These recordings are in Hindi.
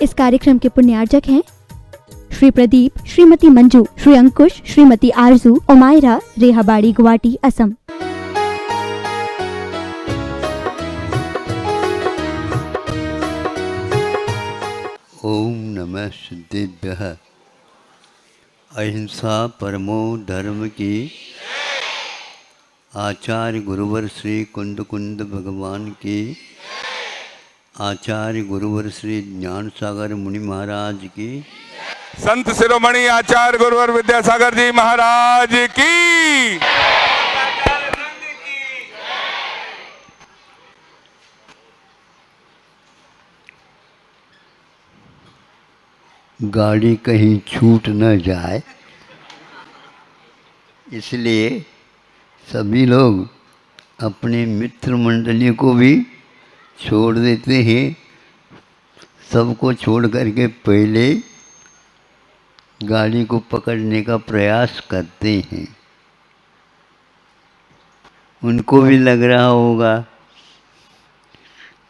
इस कार्यक्रम के पुण्यार्जक हैं श्री प्रदीप, श्रीमती मंजू, श्री अंकुश, श्रीमती आरजू, ओमायरा, रेहाबाड़ी, गुवाहाटी, असम। ओम नमः सिद्धिभ्यः। अहिंसा परमो धर्म की। आचार्य गुरुवर श्री कुंद कुंद भगवान की। आचार्य गुरुवर श्री ज्ञान सागर मुनि महाराज की। संत शिरोमणि आचार्य गुरुवर विद्यासागर जी महाराज की। गाड़ी कहीं छूट न जाए, इसलिए सभी लोग अपने मित्र मंडली को भी छोड़ देते हैं। सबको छोड़ करके पहले गाड़ी को पकड़ने का प्रयास करते हैं। उनको भी लग रहा होगा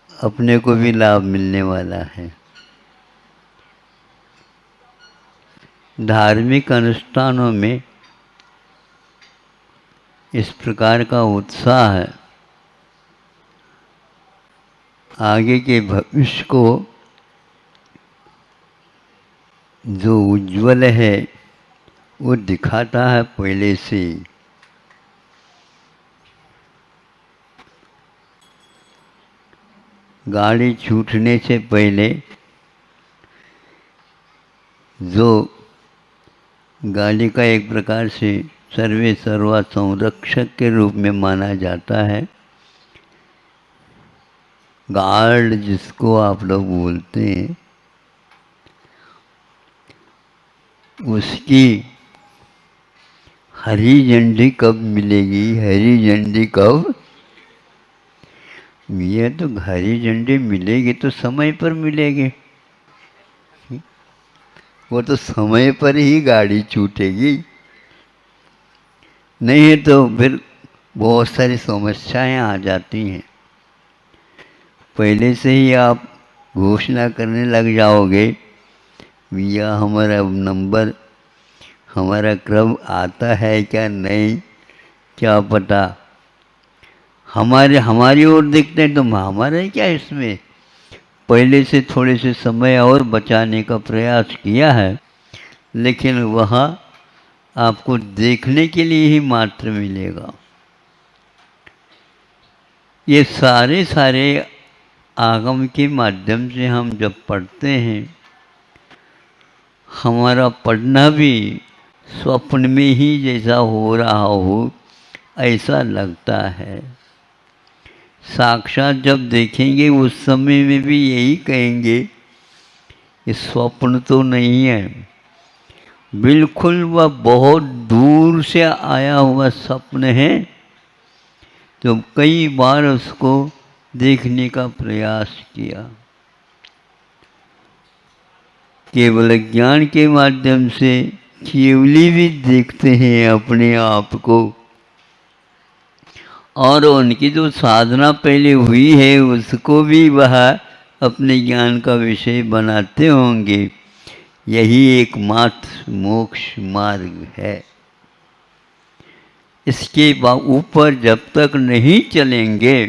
अपने को भी लाभ मिलने वाला है। धार्मिक अनुष्ठानों में इस प्रकार का उत्साह है, आगे के भविष्य को जो उज्ज्वल है वो दिखाता है पहले से। गाड़ी छूटने से पहले जो गाड़ी का एक प्रकार से सर्वे सर्वा संरक्षक के रूप में माना जाता है, गार्ड जिसको आप लोग बोलते हैं, उसकी हरी झंडी कब मिलेगी? हरी झंडी कब? ये तो हरी झंडी मिलेगी तो समय पर मिलेगी। वो तो समय पर ही गाड़ी छूटेगी, नहीं तो फिर बहुत सारी समस्याएं आ जाती हैं। पहले से ही आप घोषणा करने लग जाओगे, भैया हमारा नंबर, हमारा क्रम आता है क्या नहीं, क्या पता। हमारी ओर देखते हैं तो हमारा क्या इसमें। पहले से थोड़े से समय और बचाने का प्रयास किया है, लेकिन वह आपको देखने के लिए ही मात्र मिलेगा। ये सारे आगम के माध्यम से हम जब पढ़ते हैं, हमारा पढ़ना भी स्वप्न में ही जैसा हो रहा हो ऐसा लगता है। साक्षात जब देखेंगे उस समय में भी यही कहेंगे कि स्वप्न तो नहीं है, बिल्कुल वह बहुत दूर से आया हुआ स्वप्न है। तो कई बार उसको देखने का प्रयास किया। केवल ज्ञान के माध्यम से केवली भी देखते हैं अपने आप को, और उनकी जो साधना पहले हुई है उसको भी वह अपने ज्ञान का विषय बनाते होंगे। यही एकमात्र मोक्ष मार्ग है। इसके ऊपर जब तक नहीं चलेंगे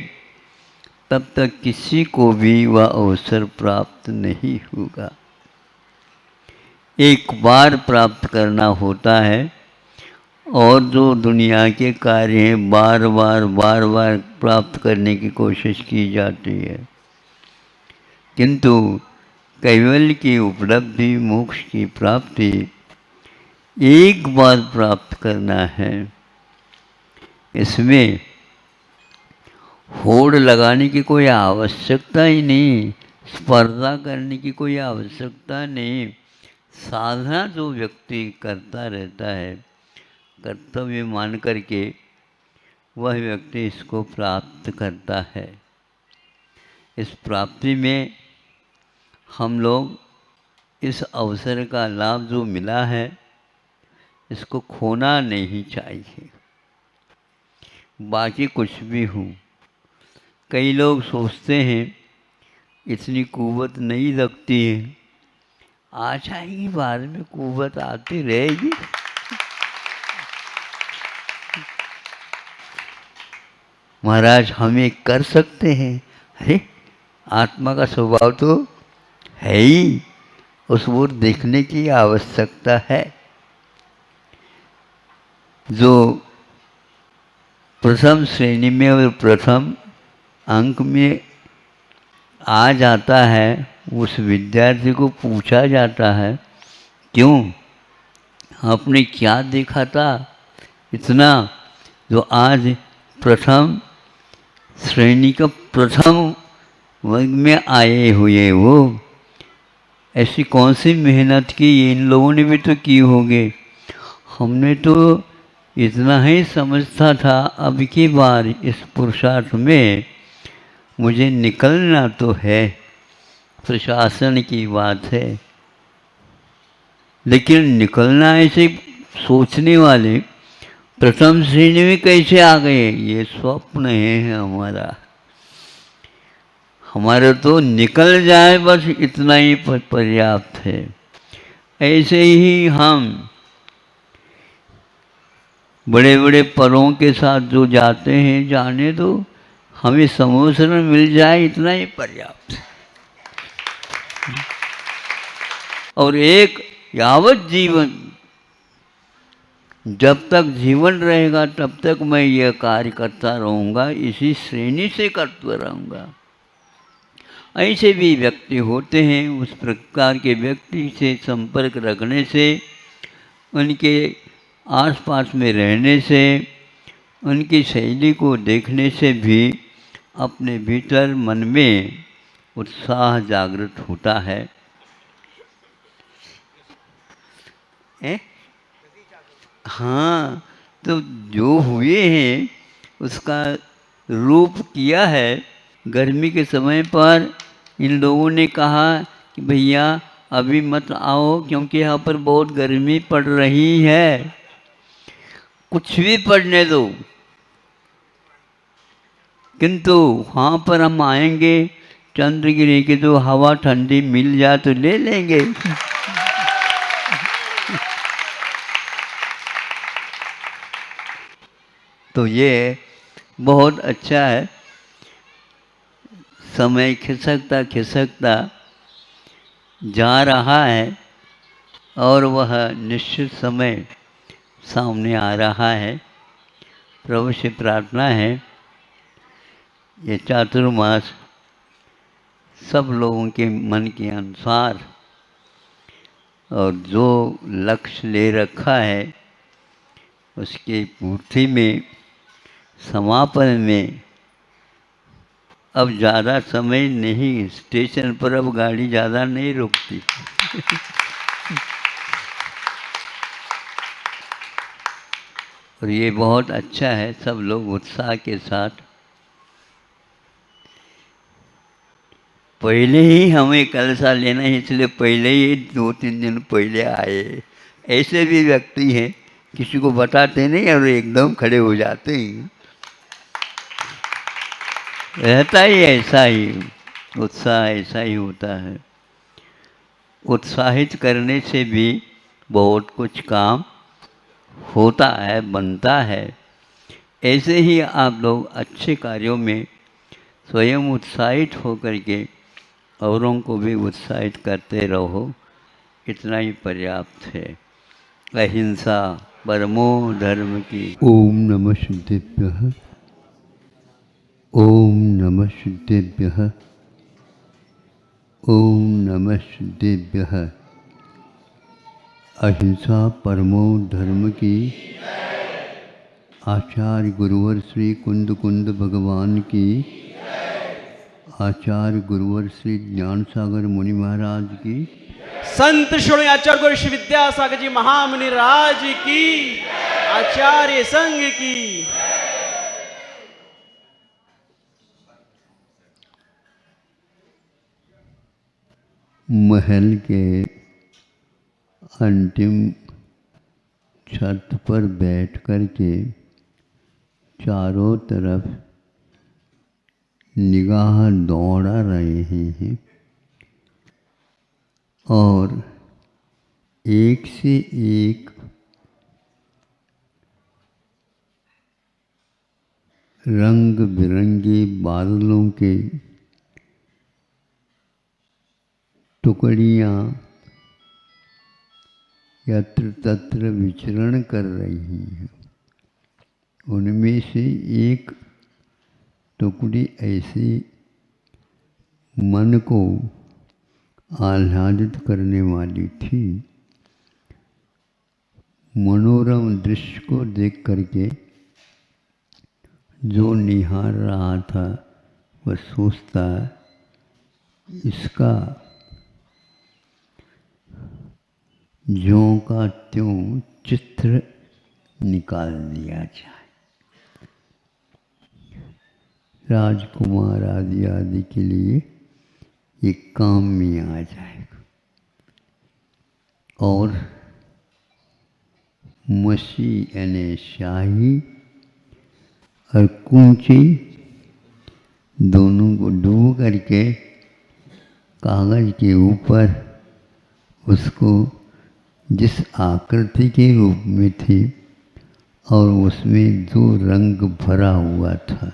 तब तक किसी को भी वह अवसर प्राप्त नहीं होगा। एक बार प्राप्त करना होता है, और जो दुनिया के कार्य हैं बार बार प्राप्त करने की कोशिश की जाती है। किंतु कैवल्य की उपलब्धि, मोक्ष की प्राप्ति एक बार प्राप्त करना है। इसमें होड़ लगाने की कोई आवश्यकता ही नहीं, स्पर्धा करने की कोई आवश्यकता नहीं। साधना जो व्यक्ति करता रहता है, कर्तव्य मान करके, वह व्यक्ति इसको प्राप्त करता है। इस प्राप्ति में हम लोग इस अवसर का लाभ जो मिला है इसको खोना नहीं चाहिए। बाकी कुछ भी हो, कई लोग सोचते हैं इतनी कुव्वत नहीं लगती है आ जाएगी, बाद में कुव्वत आती रहेगी। महाराज हम ये कर सकते हैं। अरे आत्मा का स्वभाव तो है ही, उस ओर देखने की आवश्यकता है। जो प्रथम श्रेणी में और प्रथम अंक में आ जाता है, उस विद्यार्थी को पूछा जाता है, क्यों आपने क्या देखा था इतना जो आज प्रथम श्रेणी का प्रथम वर्ग में आए हुए हो? ऐसी कौन सी मेहनत की, इन लोगों ने भी तो की होगी। हमने तो इतना ही समझता था, अब की बार इस पुरुषार्थ में मुझे निकलना तो है, प्रशासन की बात है। लेकिन निकलना ऐसे सोचने वाले प्रथम श्रेणी में कैसे आ गए? ये स्वप्न है हमारा। हमारा तो निकल जाए बस इतना ही पर्याप्त है। ऐसे ही हम बड़े बड़े परों के साथ जो जाते हैं, जाने दो, हमें समोसन मिल जाए इतना ही पर्याप्त है। और एक यावत जीवन, जब तक जीवन रहेगा तब तक मैं यह कार्य करता रहूँगा, इसी श्रेणी से करता रहूँगा। ऐसे भी व्यक्ति होते हैं। उस प्रकार के व्यक्ति से संपर्क रखने से, उनके आसपास में रहने से, उनकी शैली को देखने से भी अपने भीतर मन में उत्साह जागृत होता है। हाँ, तो जो हुए हैं उसका रूप किया है। गर्मी के समय पर इन लोगों ने कहा कि भैया अभी मत आओ, क्योंकि यहाँ पर बहुत गर्मी पड़ रही है। कुछ भी पड़ने दो, किंतु वहाँ पर हम आएंगे, चंद्रगिरी की जो हवा ठंडी मिल जाए तो ले लेंगे। तो ये बहुत अच्छा है। समय खिसकता खिसकता जा रहा है और वह निश्चित समय सामने आ रहा है। प्रभु से प्रार्थना है, ये चातुर्मास सब लोगों के मन के अनुसार और जो लक्ष्य ले रखा है उसकी पूर्ति में, समापन में अब ज़्यादा समय नहीं। स्टेशन पर अब गाड़ी ज़्यादा नहीं रुकती। और ये बहुत अच्छा है, सब लोग उत्साह के साथ। पहले ही हमें कलशा लेना है, इसलिए पहले ही 2-3 दिन पहले आए। ऐसे भी व्यक्ति हैं, किसी को बताते नहीं और एकदम खड़े हो जाते हैं। रहता ही ऐसा ही, उत्साह ऐसा ही होता है। उत्साहित करने से भी बहुत कुछ काम होता है, बनता है। ऐसे ही आप लोग अच्छे कार्यों में स्वयं उत्साहित होकर के औरों को भी उत्साहित करते रहो, इतना ही पर्याप्त है। अहिंसा परमो धर्म की। ओम नमः शुद्धेभ्यः। ओम नमः शुद्धेभ्यः। ओम नमः शुद्धेभ्यः। अहिंसा परमो धर्म की। आचार्य गुरुवर श्री कुंद कुंद भगवान की। आचार्य गुरुवर श्री ज्ञान सागर मुनि महाराज की। संत श्री आचार्य गुरु श्री विद्यासागर जी महामुनि राज की। आचार्य संघ की। महल के अंतिम छत पर बैठ कर के चारों तरफ निगाह दौड़ा रहे हैं और एक से एक रंग बिरंगे बादलों के टुकड़ियाँ यत्र तत्र विचरण कर रही हैं। उनमें से एक टुकड़ी ऐसी मन को आह्लादित करने वाली थी। मनोरम दृश्य को देख करके जो निहार रहा था वह सोचता इसका ज्यों का त्यों चित्र निकाल दिया जाए, राजकुमार आदि आदि के लिए एक काम में आ जाएगा। और मसी यानी शाही और कूंची दोनों को डूब करके कागज के ऊपर उसको जिस आकृति के रूप में थी और उसमें जो रंग भरा हुआ था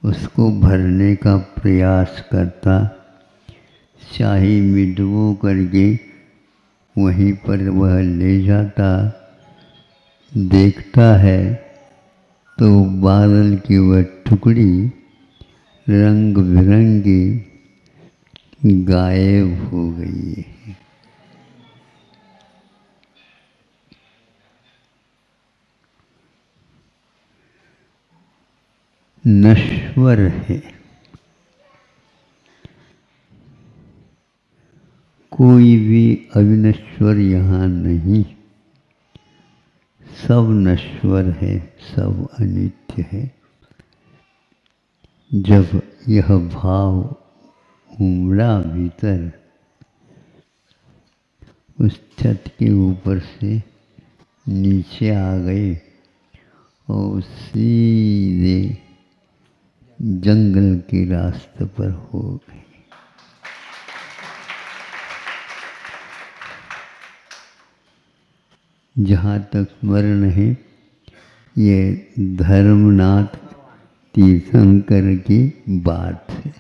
उसको भरने का प्रयास करता, शाही में डुबो करके वहीं पर वह ले जाता। देखता है तो बादल की वह टुकड़ी रंग बिरंगी गायब हो गई है। नश्वर है, कोई भी अविनश्वर यहाँ नहीं, सब नश्वर है, सब अनित्य है। जब यह भाव उमड़ा भीतर, उस छत के ऊपर से नीचे आ गए और सीधे जंगल के रास्ते पर हो गए। जहाँ तक स्मरण है ये धर्मनाथ तीर्थंकर की बात है।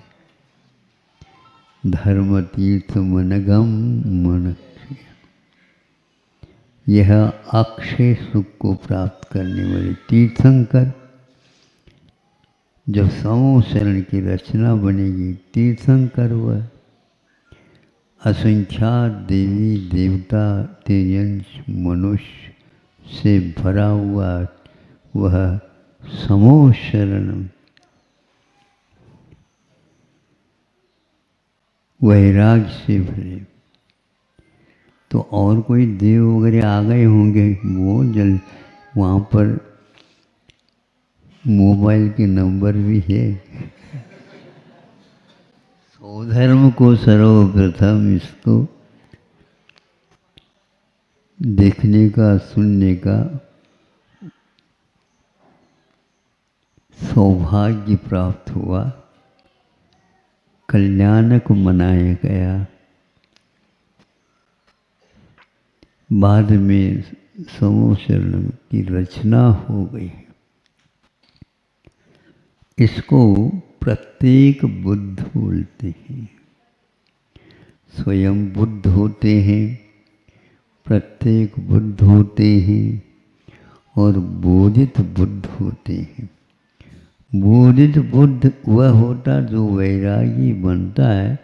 धर्म तीर्थ मनगम मन, यह अक्षय सुख को प्राप्त करने वाले तीर्थंकर जब समूह शरण की रचना बनेगी, तीर्थंकर वह असंख्यात देवी देवता तेजंश मनुष्य से भरा हुआ वह समूह शरण वैराग्य से भरे। तो और कोई देव वगैरह आ गए होंगे, वो जल वहाँ पर मोबाइल के नंबर भी है। स्वधर्म को सर्वप्रथम इसको देखने का सुनने का सौभाग्य प्राप्त हुआ, कल्याणक मनाया गया। बाद में समूह शरण की रचना हो गई। इसको प्रत्येक बुद्ध बोलते हैं। स्वयं बुद्ध होते हैं, प्रत्येक बुद्ध होते हैं और बोधित बुद्ध होते हैं। बोधित बुद्ध वह होता जो वैरागी बनता है,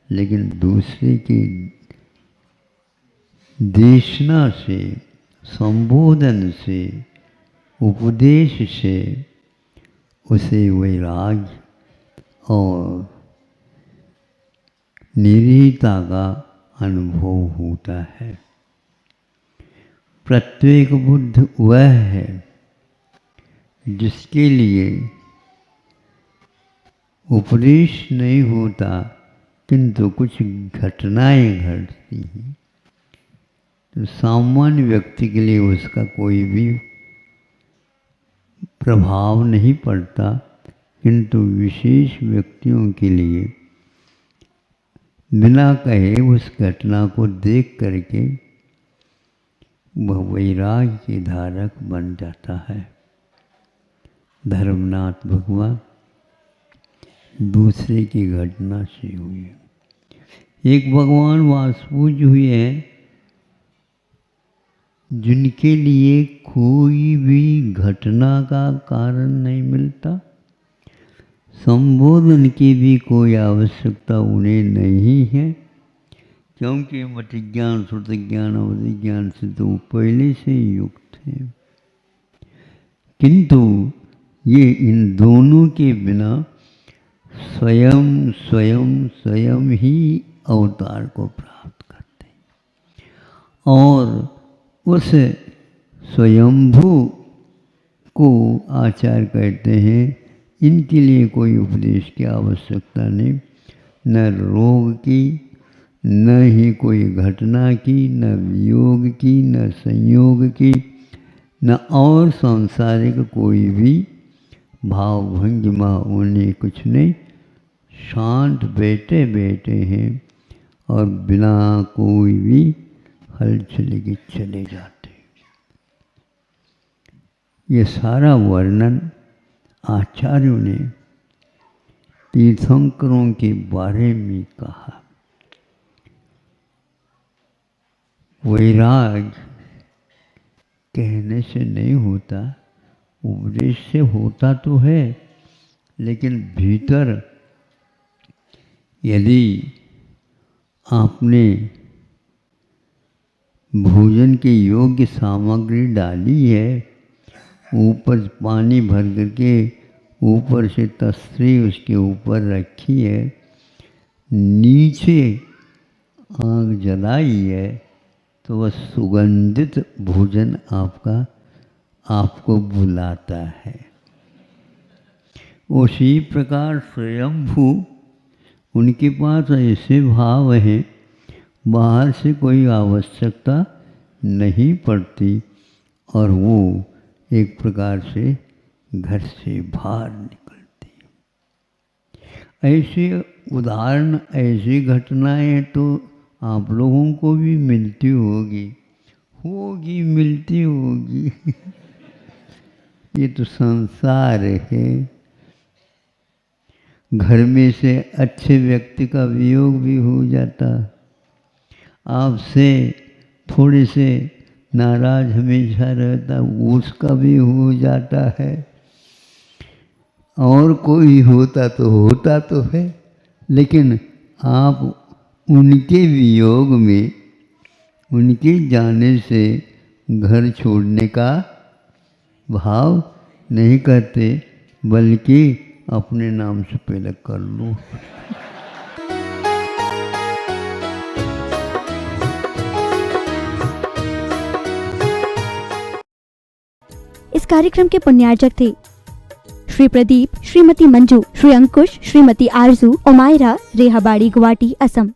लेकिन दूसरे की देशना से, संबोधन से, उपदेश से उसे वैराग्य और निरीता का अनुभव होता है। प्रत्येक बुद्ध वह है जिसके लिए उपदेश नहीं होता किंतु कुछ घटनाएं घटती हैं। तो सामान्य व्यक्ति के लिए उसका कोई भी प्रभाव नहीं पड़ता, किंतु विशेष व्यक्तियों के लिए बिना कहे उस घटना को देख करके वह वैराग्य की धारक बन जाता है। धर्मनाथ भगवान दूसरे की घटना से हुई। एक भगवान वासुदेव हुए हैं जिनके लिए कोई भी घटना का कारण नहीं मिलता, संबोधन की भी कोई आवश्यकता उन्हें नहीं है, क्योंकि मति ज्ञान श्रुति ज्ञान अवधि ज्ञान से तो पहले से युक्त हैं। किंतु ये इन दोनों के बिना स्वयं स्वयं स्वयं ही अवतार को प्राप्त करते हैं और उस स्वयंभू को आचार्य कहते हैं। इनके लिए कोई उपदेश की आवश्यकता नहीं, न रोग की, न ही कोई घटना की, न वियोग की, न संयोग की, न और सांसारिक कोई भी भाव भंगिमा उन्हें कुछ नहीं। शांत बैठे बैठे हैं और बिना कोई भी हलचल के चले जाते हैं। ये सारा वर्णन आचार्यों ने तीर्थंकरों के बारे में कहा। वैराग कहने से नहीं होता, उपदेश से होता तो है, लेकिन भीतर यदि आपने भोजन के योग्य सामग्री डाली है, ऊपर पानी भर करके ऊपर से तस्तरी उसके ऊपर रखी है, नीचे आग जलाई है, तो वह सुगंधित भोजन आपको बुलाता है। उसी प्रकार स्वयंभू उनके पास ऐसे भाव हैं, बाहर से कोई आवश्यकता नहीं पड़ती और वो एक प्रकार से घर से बाहर निकलती है। ऐसे उदाहरण, ऐसी घटनाएं तो आप लोगों को भी मिलती होगी मिलती होगी। ये तो संसार है। घर में से अच्छे व्यक्ति का वियोग भी हो जाता, आपसे थोड़े से नाराज हमेशा रहता, उसका भी हो जाता है। और कोई होता तो है, लेकिन आप उनके वियोग में, उनके जाने से घर छोड़ने का भाव नहीं करते, बल्कि अपने नाम से पहले कर लो। इस कार्यक्रम के पुण्यार्जक थे श्री प्रदीप, श्रीमती मंजू, श्री अंकुश, श्रीमती आरजू, ओमायरा, रेहाबाड़ी, गुवाहाटी, असम।